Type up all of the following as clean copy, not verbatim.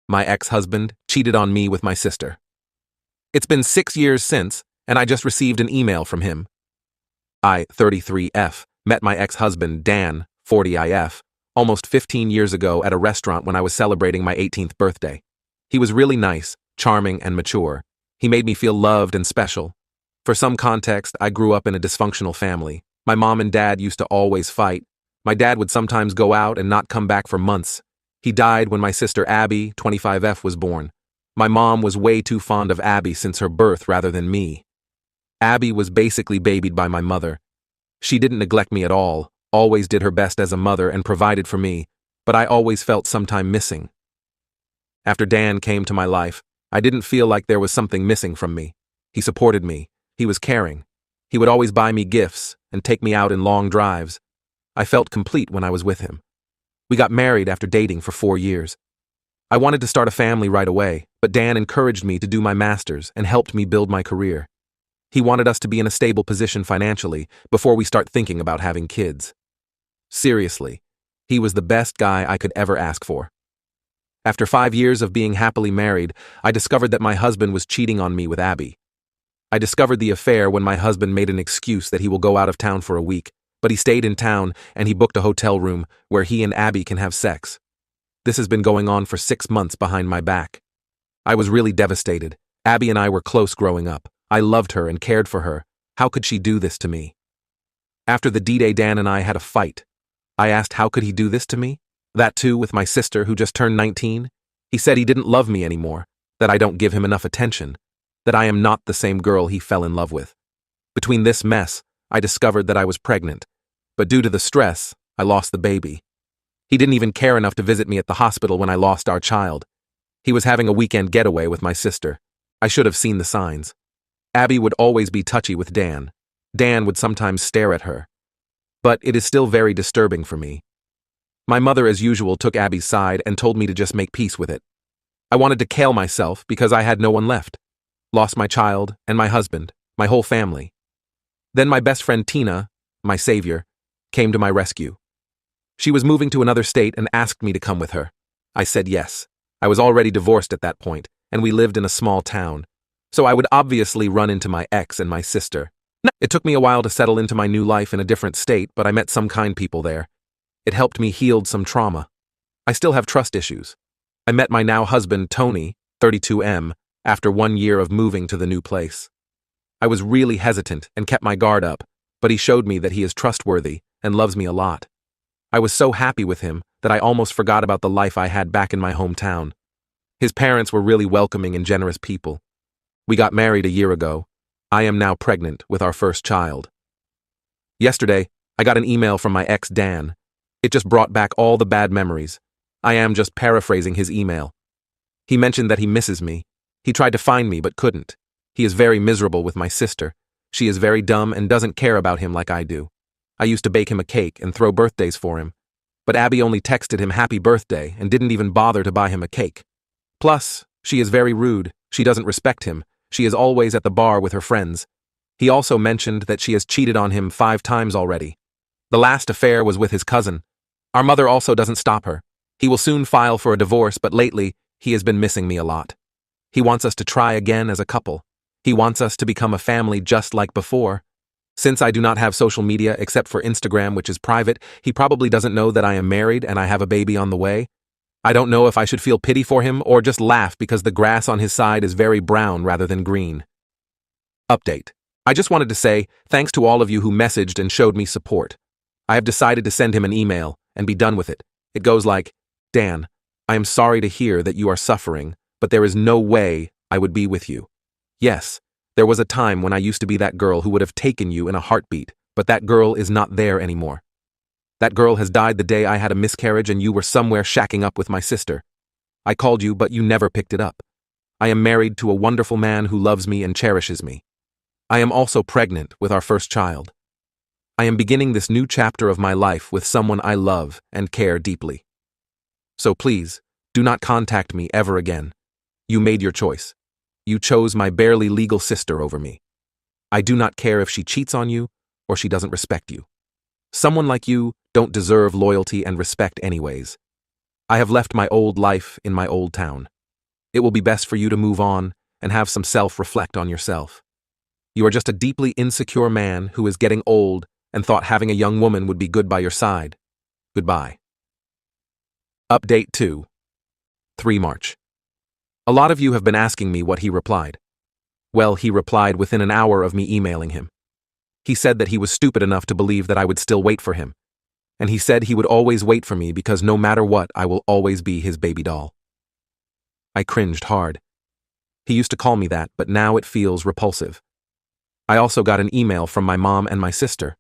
My ex-husband cheated on me with my sister. It's been 6 years since, and I just received an email from him. I, 33F, met my ex-husband, Dan, 40IF, almost 15 years ago at a restaurant when I was celebrating my 18th birthday. He was really nice, charming, and mature. He made me feel loved and special. For some context, I grew up in a dysfunctional family. My mom and dad used to always fight. My dad would sometimes go out and not come back for months. He died when my sister Abby, 25F, was born. My mom was way too fond of Abby since her birth rather than me. Abby was basically babied by my mother. She didn't neglect me at all, always did her best as a mother and provided for me, but I always felt sometime missing. After Dan came to my life, I didn't feel like there was something missing from me. He supported me. He was caring. He would always buy me gifts and take me out in long drives. I felt complete when I was with him. We got married after dating for 4 years. I wanted to start a family right away, but Dan encouraged me to do my master's and helped me build my career. He wanted us to be in a stable position financially before we start thinking about having kids. Seriously, he was the best guy I could ever ask for. After 5 years of being happily married, I discovered that my husband was cheating on me with Abby. I discovered the affair when my husband made an excuse that he will go out of town for a week, but he stayed in town and he booked a hotel room where he and Abby can have sex. This has been going on for 6 months behind my back. I was really devastated. Abby and I were close growing up. I loved her and cared for her. How could she do this to me? After the D-Day, Dan and I had a fight. I asked how could he do this to me? That too with my sister who just turned 19? He said he didn't love me anymore, that I don't give him enough attention, that I am not the same girl he fell in love with. Between this mess, I discovered that I was pregnant, but due to the stress, I lost the baby. He didn't even care enough to visit me at the hospital when I lost our child. He was having a weekend getaway with my sister. I should have seen the signs. Abby would always be touchy with Dan. Dan would sometimes stare at her. But it is still very disturbing for me. My mother, as usual, took Abby's side and told me to just make peace with it. I wanted to kill myself because I had no one left. Lost my child and my husband, my whole family. Then my best friend Tina, my savior, came to my rescue. She was moving to another state and asked me to come with her. I said yes. I was already divorced at that point, and we lived in a small town. So I would obviously run into my ex and my sister. It took me a while to settle into my new life in a different state, but I met some kind people there. It helped me heal some trauma. I still have trust issues. I met my now husband, Tony, 32M, after 1 year of moving to the new place. I was really hesitant and kept my guard up, but he showed me that he is trustworthy and loves me a lot. I was so happy with him that I almost forgot about the life I had back in my hometown. His parents were really welcoming and generous people. We got married a year ago. I am now pregnant with our first child. Yesterday, I got an email from my ex, Dan. It just brought back all the bad memories. I am just paraphrasing his email. He mentioned that he misses me. He tried to find me but couldn't. He is very miserable with my sister. She is very dumb and doesn't care about him like I do. I used to bake him a cake and throw birthdays for him. But Abby only texted him happy birthday and didn't even bother to buy him a cake. Plus, she is very rude. She doesn't respect him. She is always at the bar with her friends. He also mentioned that she has cheated on him 5 times already. The last affair was with his cousin. Our mother also doesn't stop her. He will soon file for a divorce, but lately, he has been missing me a lot. He wants us to try again as a couple. He wants us to become a family just like before. Since I do not have social media except for Instagram, which is private, he probably doesn't know that I am married and I have a baby on the way. I don't know if I should feel pity for him or just laugh because the grass on his side is very brown rather than green. Update. I just wanted to say thanks to all of you who messaged and showed me support. I have decided to send him an email and be done with it. It goes like, Dan, I am sorry to hear that you are suffering, but there is no way I would be with you. Yes, there was a time when I used to be that girl who would have taken you in a heartbeat, but that girl is not there anymore. That girl has died the day I had a miscarriage and you were somewhere shacking up with my sister. I called you, but you never picked it up. I am married to a wonderful man who loves me and cherishes me. I am also pregnant with our first child. I am beginning this new chapter of my life with someone I love and care deeply. So please, do not contact me ever again. You made your choice. You chose my barely legal sister over me. I do not care if she cheats on you or she doesn't respect you. Someone like you don't deserve loyalty and respect anyways. I have left my old life in my old town. It will be best for you to move on and have some self-reflect on yourself. You are just a deeply insecure man who is getting old and thought having a young woman would be good by your side. Goodbye. Update 2. 3 March. A lot of you have been asking me what he replied. Well, he replied within an hour of me emailing him. He said that he was stupid enough to believe that I would still wait for him. And he said he would always wait for me because no matter what, I will always be his baby doll. I cringed hard. He used to call me that, but now it feels repulsive. I also got an email from my mom and my sister.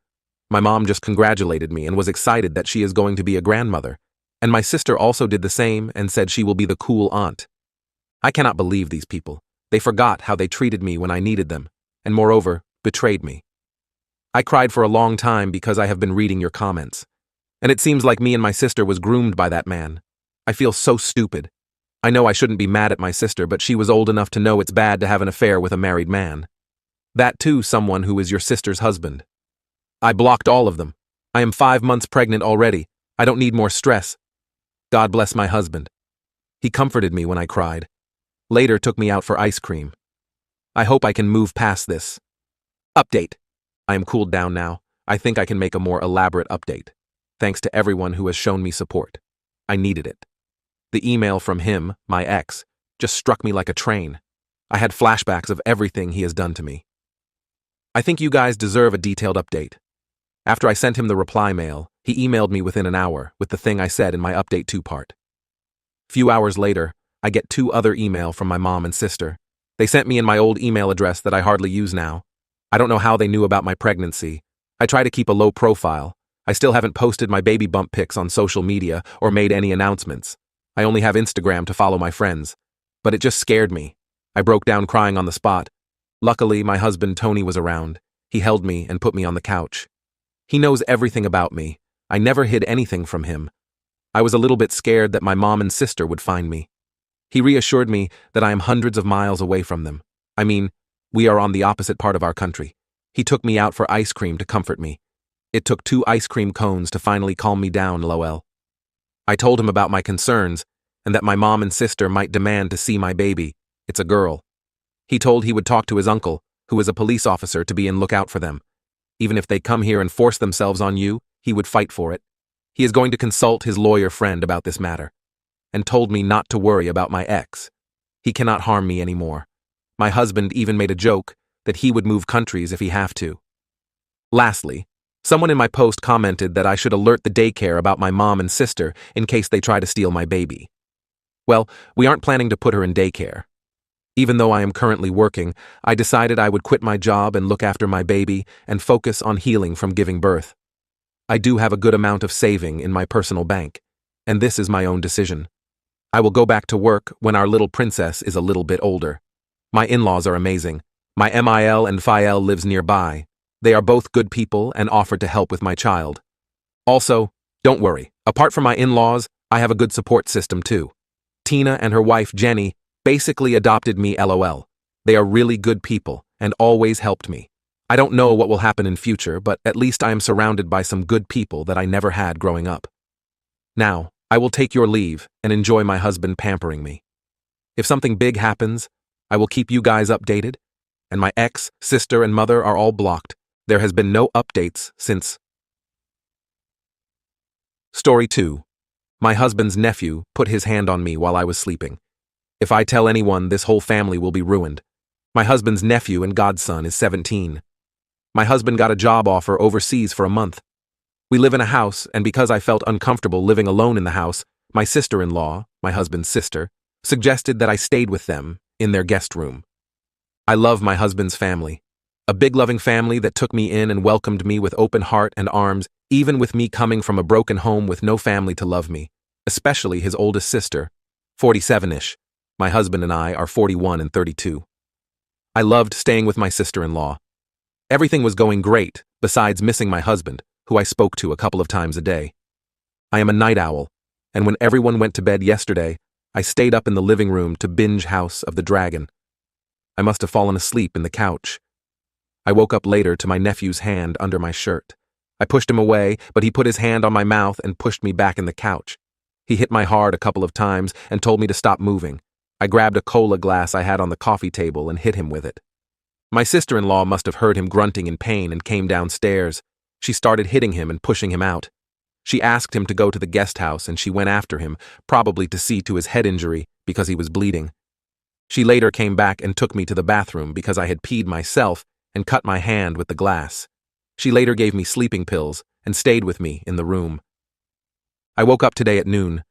My mom just congratulated me and was excited that she is going to be a grandmother. And my sister also did the same and said she will be the cool aunt. I cannot believe these people. They forgot how they treated me when I needed them, and moreover, betrayed me. I cried for a long time because I have been reading your comments. And it seems like me and my sister was groomed by that man. I feel so stupid. I know I shouldn't be mad at my sister, but she was old enough to know it's bad to have an affair with a married man. That too, someone who is your sister's husband. I blocked all of them. I am 5 months pregnant already. I don't need more stress. God bless my husband. He comforted me when I cried. Later took me out for ice cream. I hope I can move past this. Update. I am cooled down now. I think I can make a more elaborate update. Thanks to everyone who has shown me support. I needed it. The email from him, my ex, just struck me like a train. I had flashbacks of everything he has done to me. I think you guys deserve a detailed update. After I sent him the reply mail, he emailed me within an hour with the thing I said in my update 2 part. Few hours later, I get 2 other email from my mom and sister. They sent me in my old email address that I hardly use now. I don't know how they knew about my pregnancy. I try to keep a low profile. I still haven't posted my baby bump pics on social media or made any announcements. I only have Instagram to follow my friends. But it just scared me. I broke down crying on the spot. Luckily, my husband Tony was around. He held me and put me on the couch. He knows everything about me. I never hid anything from him. I was a little bit scared that my mom and sister would find me. He reassured me that I am hundreds of miles away from them. I mean, we are on the opposite part of our country. He took me out for ice cream to comfort me. It took 2 ice cream cones to finally calm me down, lol. I told him about my concerns and that my mom and sister might demand to see my baby. It's a girl. He told he would talk to his uncle, who is a police officer, to be in lookout for them. Even if they come here and force themselves on you, he would fight for it. He is going to consult his lawyer friend about this matter, and told me not to worry about my ex. He cannot harm me anymore. My husband even made a joke that he would move countries if he have to. Lastly, someone in my post commented that I should alert the daycare about my mom and sister in case they try to steal my baby. Well, we aren't planning to put her in daycare. Even though I am currently working, I decided I would quit my job and look after my baby and focus on healing from giving birth. I do have a good amount of saving in my personal bank, and this is my own decision. I will go back to work when our little princess is a little bit older. My in-laws are amazing. My MIL and FIL lives nearby. They are both good people and offered to help with my child. Also, don't worry, apart from my in-laws, I have a good support system too. Tina and her wife Jenny basically adopted me, lol. They are really good people and always helped me. I don't know what will happen in future, but at least I am surrounded by some good people that I never had growing up. Now, I will take your leave and enjoy my husband pampering me. If something big happens, I will keep you guys updated, and my ex, sister, and mother are all blocked. There has been no updates since. Story 2. My husband's nephew put his hand on me while I was sleeping. If I tell anyone, this whole family will be ruined. My husband's nephew and godson is 17. My husband got a job offer overseas for a month. We live in a house, and because I felt uncomfortable living alone in the house, my sister-in-law, my husband's sister, suggested that I stayed with them in their guest room. I love my husband's family. A big loving family that took me in and welcomed me with open heart and arms, even with me coming from a broken home with no family to love me, especially his oldest sister, 47-ish. My husband and I are 41 and 32. I loved staying with my sister-in-law. Everything was going great, besides missing my husband, who I spoke to a couple of times a day. I am a night owl, and when everyone went to bed yesterday, I stayed up in the living room to binge House of the Dragon. I must have fallen asleep in the couch. I woke up later to my nephew's hand under my shirt. I pushed him away, but he put his hand on my mouth and pushed me back in the couch. He hit my heart a couple of times and told me to stop moving. I grabbed a cola glass I had on the coffee table and hit him with it. My sister-in-law must have heard him grunting in pain and came downstairs. She started hitting him and pushing him out. She asked him to go to the guest house and she went after him, probably to see to his head injury because he was bleeding. She later came back and took me to the bathroom because I had peed myself and cut my hand with the glass. She later gave me sleeping pills and stayed with me in the room. I woke up today at noon.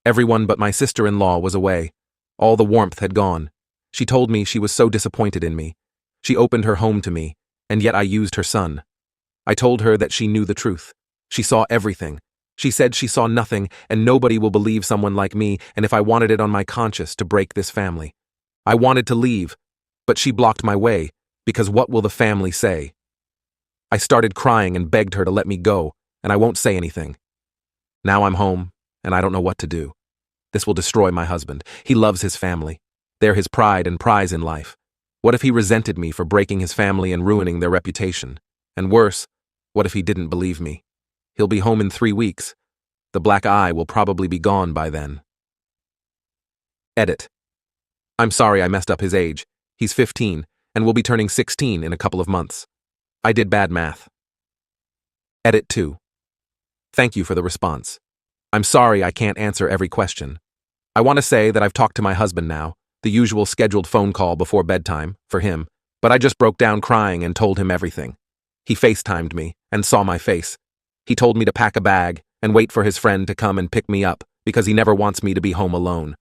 Everyone but my sister-in-law was away. All the warmth had gone. She told me she was so disappointed in me. She opened her home to me, and yet I used her son. I told her that she knew the truth. She saw everything. She said she saw nothing, and nobody will believe someone like me, and if I wanted it on my conscience to break this family. I wanted to leave, but she blocked my way, because what will the family say? I started crying and begged her to let me go, and I won't say anything. Now I'm home, and I don't know what to do. This will destroy my husband. He loves his family. They're his pride and prize in life. What if he resented me for breaking his family and ruining their reputation? And worse, what if he didn't believe me? He'll be home in 3 weeks. The black eye will probably be gone by then. Edit. I'm sorry I messed up his age. He's 15, and will be turning 16 in a couple of months. I did bad math. Edit 2. Thank you for the response. I'm sorry I can't answer every question. I want to say that I've talked to my husband now, the usual scheduled phone call before bedtime, for him, but I just broke down crying and told him everything. He FaceTimed me and saw my face. He told me to pack a bag and wait for his friend to come and pick me up because he never wants me to be home alone.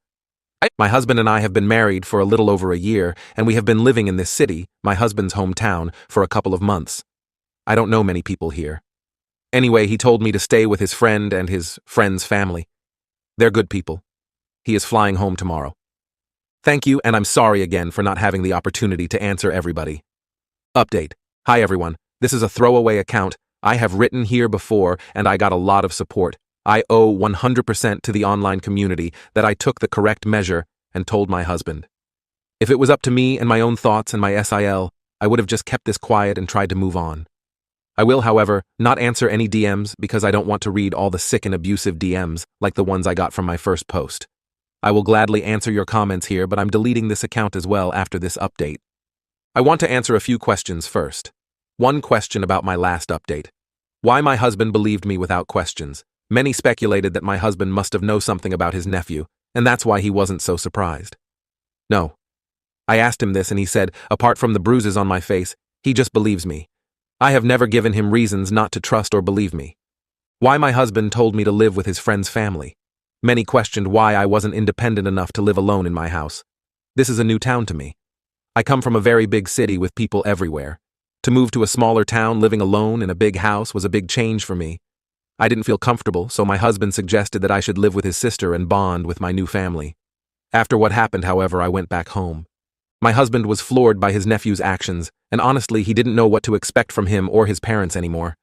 My husband and I have been married for a little over a year, and we have been living in this city, my husband's hometown, for a couple of months. I don't know many people here. Anyway, he told me to stay with his friend and his friend's family. They're good people. He is flying home tomorrow. Thank you, and I'm sorry again for not having the opportunity to answer everybody. Update. Hi everyone, this is a throwaway account. I have written here before, and I got a lot of support. I owe 100% to the online community that I took the correct measure and told my husband. If it was up to me and my own thoughts and my SIL, I would have just kept this quiet and tried to move on. I will, however, not answer any DMs because I don't want to read all the sick and abusive DMs like the ones I got from my first post. I will gladly answer your comments here, but I'm deleting this account as well after this update. I want to answer a few questions first. One question about my last update. Why my husband believed me without questions. Many speculated that my husband must have known something about his nephew, and that's why he wasn't so surprised. No. I asked him this and he said, apart from the bruises on my face, he just believes me. I have never given him reasons not to trust or believe me. Why my husband told me to live with his friend's family. Many questioned why I wasn't independent enough to live alone in my house. This is a new town to me. I come from a very big city with people everywhere. To move to a smaller town living alone in a big house was a big change for me. I didn't feel comfortable, so my husband suggested that I should live with his sister and bond with my new family. After what happened, however, I went back home. My husband was floored by his nephew's actions, and honestly, he didn't know what to expect from him or his parents anymore.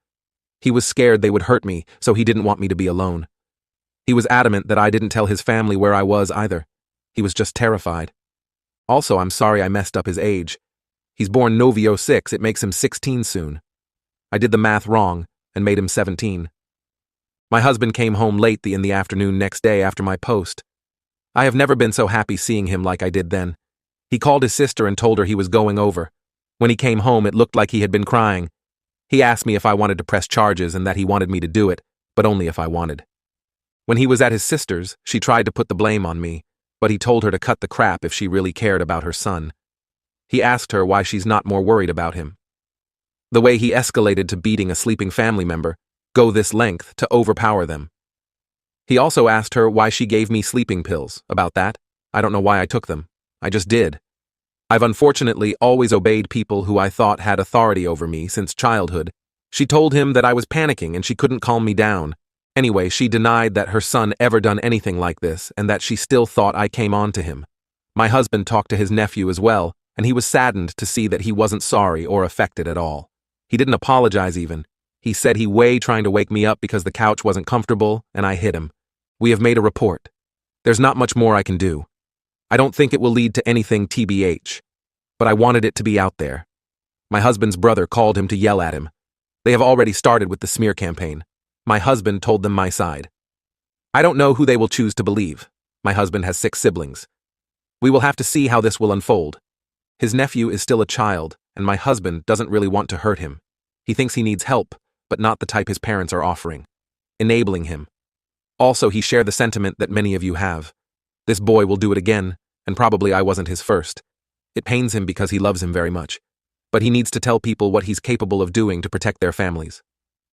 He was scared they would hurt me, so he didn't want me to be alone. He was adamant that I didn't tell his family where I was either. He was just terrified. Also, I'm sorry I messed up his age. He's born Novio 6, it makes him 16 soon. I did the math wrong and made him 17. My husband came home late in the afternoon next day after my post. I have never been so happy seeing him like I did then. He called his sister and told her he was going over. When he came home, it looked like he had been crying. He asked me if I wanted to press charges and that he wanted me to do it, but only if I wanted. When he was at his sister's, she tried to put the blame on me, but he told her to cut the crap if she really cared about her son. He asked her why she's not more worried about him. The way he escalated to beating a sleeping family member, go this length to overpower them. He also asked her why she gave me sleeping pills. About that, I don't know why I took them. I just did. I've unfortunately always obeyed people who I thought had authority over me since childhood. She told him that I was panicking and she couldn't calm me down. Anyway, she denied that her son ever done anything like this and that she still thought I came on to him. My husband talked to his nephew as well, and he was saddened to see that he wasn't sorry or affected at all. He didn't apologize even. He said he was trying to wake me up because the couch wasn't comfortable, and I hit him. We have made a report. There's not much more I can do. I don't think it will lead to anything TBH, but I wanted it to be out there. My husband's brother called him to yell at him. They have already started with the smear campaign. My husband told them my side. I don't know who they will choose to believe. My husband has 6 siblings. We will have to see how this will unfold. His nephew is still a child, and my husband doesn't really want to hurt him. He thinks he needs help, but not the type his parents are offering. Enabling him. Also, he shared the sentiment that many of you have. This boy will do it again, and probably I wasn't his first. It pains him because he loves him very much. But he needs to tell people what he's capable of doing to protect their families.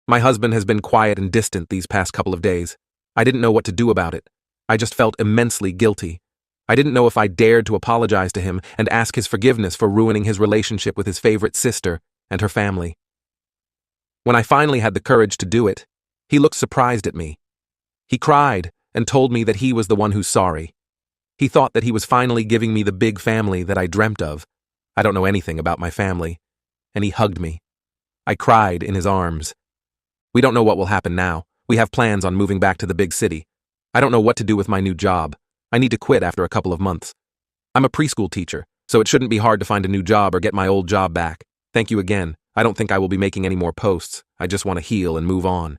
My husband has been quiet and distant these past couple of days. I didn't know what to do about it. I just felt immensely guilty. I didn't know if I dared to apologize to him and ask his forgiveness for ruining his relationship with his favorite sister and her family. When I finally had the courage to do it, he looked surprised at me. He cried and told me that he was the one who's sorry. He thought that he was finally giving me the big family that I dreamt of. I don't know anything about my family. And he hugged me. I cried in his arms. We don't know what will happen now. We have plans on moving back to the big city. I don't know what to do with my new job. I need to quit after a couple of months. I'm a preschool teacher, so it shouldn't be hard to find a new job or get my old job back. Thank you again. I don't think I will be making any more posts. I just want to heal and move on.